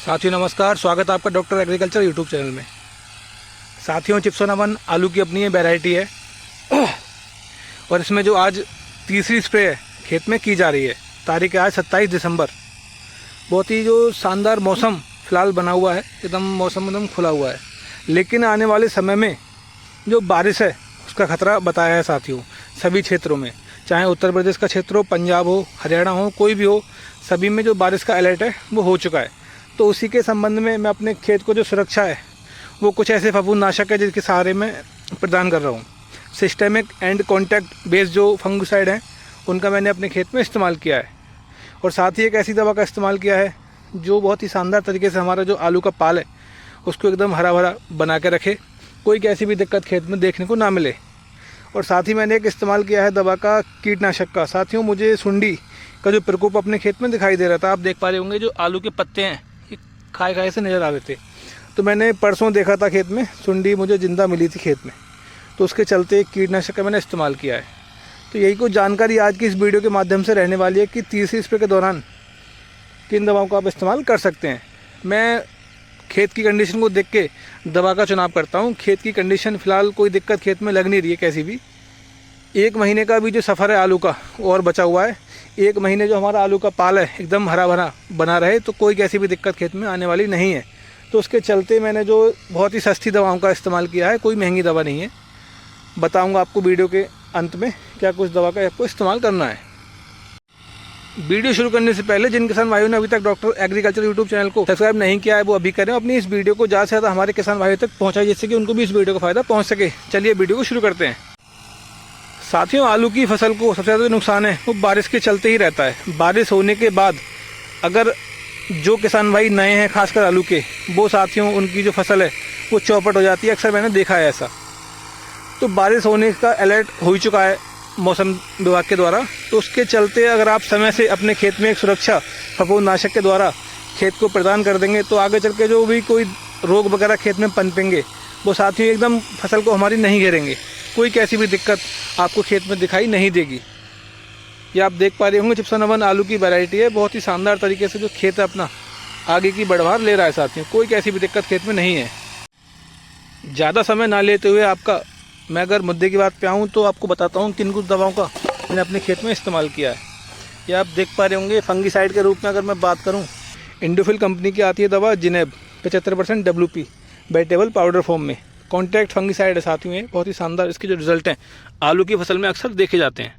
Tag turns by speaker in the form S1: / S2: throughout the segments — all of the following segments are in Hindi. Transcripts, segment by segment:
S1: साथियों नमस्कार, स्वागत है आपका डॉक्टर एग्रीकल्चर यूट्यूब चैनल में। साथियों चिप्सन 1 आलू की अपनी ये वैरायटी है और इसमें जो आज तीसरी स्प्रे खेत में की जा रही है। तारीख है आज 27 दिसंबर। बहुत ही जो शानदार मौसम फ़िलहाल बना हुआ है, एकदम मौसम एकदम खुला हुआ है, लेकिन आने वाले समय में जो बारिश है उसका खतरा बताया है साथियों सभी क्षेत्रों में, चाहे उत्तर प्रदेश का क्षेत्र हो, पंजाब हो, हरियाणा हो, कोई भी हो, सभी में जो बारिश का अलर्ट है वो हो चुका है। तो उसी के संबंध में मैं अपने खेत को जो सुरक्षा है वो कुछ ऐसे फफूंदनाशक है जिसके सहारे मैं प्रदान कर रहा हूँ। सिस्टेमिक एंड कॉन्टैक्ट बेस्ड जो फंगिसाइड हैं उनका मैंने अपने खेत में इस्तेमाल किया है, और साथ ही एक ऐसी दवा का इस्तेमाल किया है जो बहुत ही शानदार तरीके से हमारा जो आलू का पाल है उसको एकदम हरा भरा बना के रखे, कोई कैसी भी दिक्कत खेत में देखने को ना मिले। और साथ ही मैंने एक इस्तेमाल किया है दवा का कीटनाशक का। साथियों मुझे सुंडी का जो प्रकोप अपने खेत में दिखाई दे रहा था, आप देख पा रहे होंगे जो आलू के पत्ते हैं ये खाए खाए से नज़र आ रहे थे। तो मैंने परसों देखा था खेत में सुंडी मुझे ज़िंदा मिली थी खेत में, तो उसके चलते कीटनाशक का मैंने इस्तेमाल किया है। तो यही कुछ जानकारी आज की इस वीडियो के माध्यम से रहने वाली है कि तीसरी स्प्रे के दौरान किन दवाओं का आप इस्तेमाल कर सकते हैं। मैं खेत की कंडीशन को देख के दवा का चुनाव करता हूँ। खेत की कंडीशन फ़िलहाल कोई दिक्कत खेत में लग नहीं रही है कैसी भी। 1 महीने का भी जो सफ़र है आलू का और बचा हुआ है। 1 महीने जो हमारा आलू का पाल है एकदम हरा भरा बना रहे, तो कोई कैसी भी दिक्कत खेत में आने वाली नहीं है। तो उसके चलते मैंने जो बहुत ही सस्ती दवाओं का इस्तेमाल किया है, कोई महंगी दवा नहीं है। बताऊंगा आपको वीडियो के अंत में क्या कुछ दवा का आपको इस्तेमाल करना है। वीडियो शुरू करने से पहले जिन किसान भाइयों ने अभी तक डॉक्टर एग्रीकल्चर यूट्यूब चैनल को सब्सक्राइब नहीं किया है वो अभी करें। अपनी इस वीडियो को ज़्यादा से ज़्यादा हमारे किसान भाइयों तक पहुँचाए जिससे कि उनको भी इस वीडियो का फ़ायदा पहुँच सके। चलिए वीडियो को शुरू करते हैं। साथियों आलू की फसल को सबसे ज़्यादा नुकसान है वो बारिश के चलते ही रहता है। बारिश होने के बाद अगर जो किसान भाई नए हैं खासकर आलू के, वो साथियों उनकी जो फसल है वो चौपट हो जाती है। अक्सर मैंने देखा है ऐसा। तो बारिश होने का अलर्ट हो ही चुका है मौसम विभाग के द्वारा, तो उसके चलते अगर आप समय से अपने खेत में एक सुरक्षा फफूंदनाशक के द्वारा खेत को प्रदान कर देंगे तो आगे चल के जो भी कोई रोग वगैरह खेत में पनपेंगे वो साथियों एकदम फसल को हमारी नहीं घेरेंगे। कोई कैसी भी दिक्कत आपको खेत में दिखाई नहीं देगी। ये आप देख पा रहे होंगे चिप्सन 1 आलू की वैरायटी है। बहुत ही शानदार तरीके से जो खेत है अपना आगे की बढ़वार ले रहा है साथियों, कोई कैसी भी दिक्कत खेत में नहीं है। ज़्यादा समय ना लेते हुए आपका मैं अगर मुद्दे की बात पे आऊँ तो आपको बताता हूँ किन कुछ दवाओं का मैंने अपने खेत में इस्तेमाल किया है। ये आप देख पा रहे होंगे फंगिसाइड के रूप में अगर मैं बात करूँ, इंडोफिल कंपनी की आती है दवा जिनेब 75% WP वेजिटेबल पाउडर फॉर्म में। कॉन्टैक्ट फंगिसाइड है साथियों में, बहुत ही शानदार इसके जो रिजल्ट हैं आलू की फसल में अक्सर देखे जाते हैं।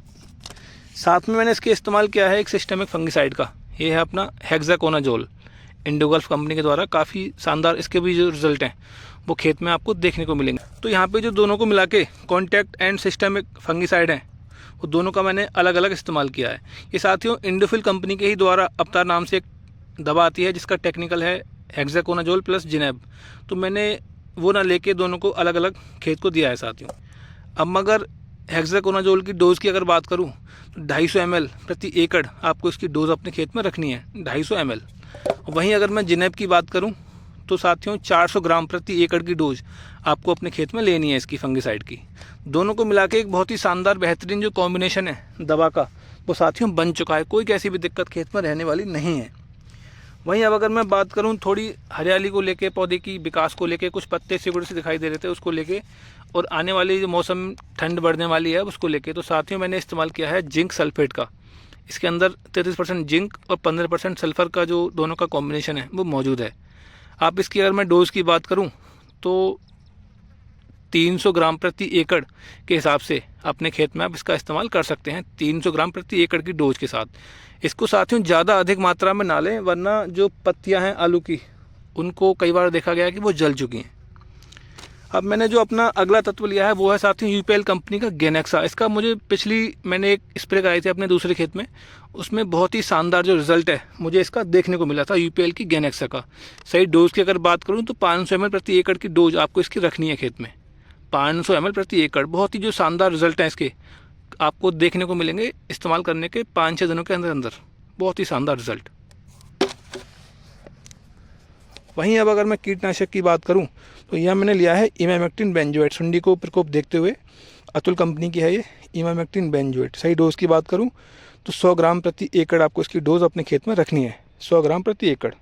S1: साथ में मैंने इसके इस्तेमाल किया है एक सिस्टेमिक फंगिसाइड का, ये है अपना हेक्साकोनाजोल इंडोगल्फ कंपनी के द्वारा। काफ़ी शानदार इसके भी जो रिजल्ट हैं वो खेत में आपको देखने को मिलेंगे। तो यहाँ पे जो दोनों को मिला के कॉन्टैक्ट एंड सिस्टेमिक फंगिसाइड हैं वो दोनों का मैंने अलग अलग इस्तेमाल किया है। ये साथियों इंडोफिल कंपनी के ही द्वारा अवतार नाम से एक दवा आती है जिसका टेक्निकल है हेक्साकोनाजोल प्लस जिनेब। तो मैंने वो ना लेके दोनों को अलग अलग खेत को दिया है साथियों। अब मगर हेक्साकोनाजोल की डोज़ की अगर बात करूँ तो 250 ml प्रति एकड़ आपको इसकी डोज़ अपने खेत में रखनी है, 250 ml। वहीं अगर मैं जिनेब की बात करूं तो साथियों 400 ग्राम प्रति एकड़ की डोज आपको अपने खेत में लेनी है इसकी फंगिसाइड की। दोनों को मिला के एक बहुत ही शानदार बेहतरीन जो कॉम्बिनेशन है दवा का वो साथियों बन चुका है। कोई कैसी भी दिक्कत खेत में रहने वाली नहीं है। वहीं अब अगर मैं बात करूं थोड़ी हरियाली को लेके, पौधे की विकास को लेके, कुछ पत्ते सिकुड़े से दिखाई दे रहे थे उसको लेके, और आने वाली जो मौसम ठंड बढ़ने वाली है उसको लेके, तो साथियों मैंने इस्तेमाल किया है जिंक सल्फेट का। इसके अंदर 33% जिंक और 15% सल्फ़र का जो दोनों का कॉम्बिनेशन है वो मौजूद है। आप इसकी अगर मैं डोज़ की बात करूं तो 300 ग्राम प्रति एकड़ के हिसाब से अपने खेत में आप इसका इस्तेमाल कर सकते हैं, 300 ग्राम प्रति एकड़ की डोज के साथ। इसको साथियों ज़्यादा अधिक मात्रा में ना लें, वरना जो पत्तियां हैं आलू की उनको कई बार देखा गया है कि वो जल चुकी हैं। अब मैंने जो अपना अगला तत्व लिया है वो है साथियों यूपीएल कंपनी का गेनेक्सा। इसका मुझे मैंने एक स्प्रे कराई थी अपने दूसरे खेत में, उसमें बहुत ही शानदार जो रिजल्ट है मुझे इसका देखने को मिला था यूपीएल की गेनेक्सा का। सही डोज की अगर बात करूं तो 500 ml प्रति एकड़ की डोज आपको इसकी रखनी है खेत में, 500 ml प्रति एकड़। बहुत ही जो शानदार रिजल्ट हैं इसके आपको देखने को मिलेंगे इस्तेमाल करने के 5-6 दिनों के अंदर अंदर, बहुत ही शानदार रिजल्ट। वहीं अब अगर मैं कीटनाशक की बात करूं तो यह मैंने लिया है इमामेक्टिन बेंजोएट। सुंडी को प्रकोप देखते हुए अतुल कंपनी की है ये इमामेक्टिन बेंजोएट। सही डोज़ की बात करूं तो 100 ग्राम प्रति एकड़ आपको इसकी डोज़ अपने खेत में रखनी है, 100 ग्राम प्रति एकड़।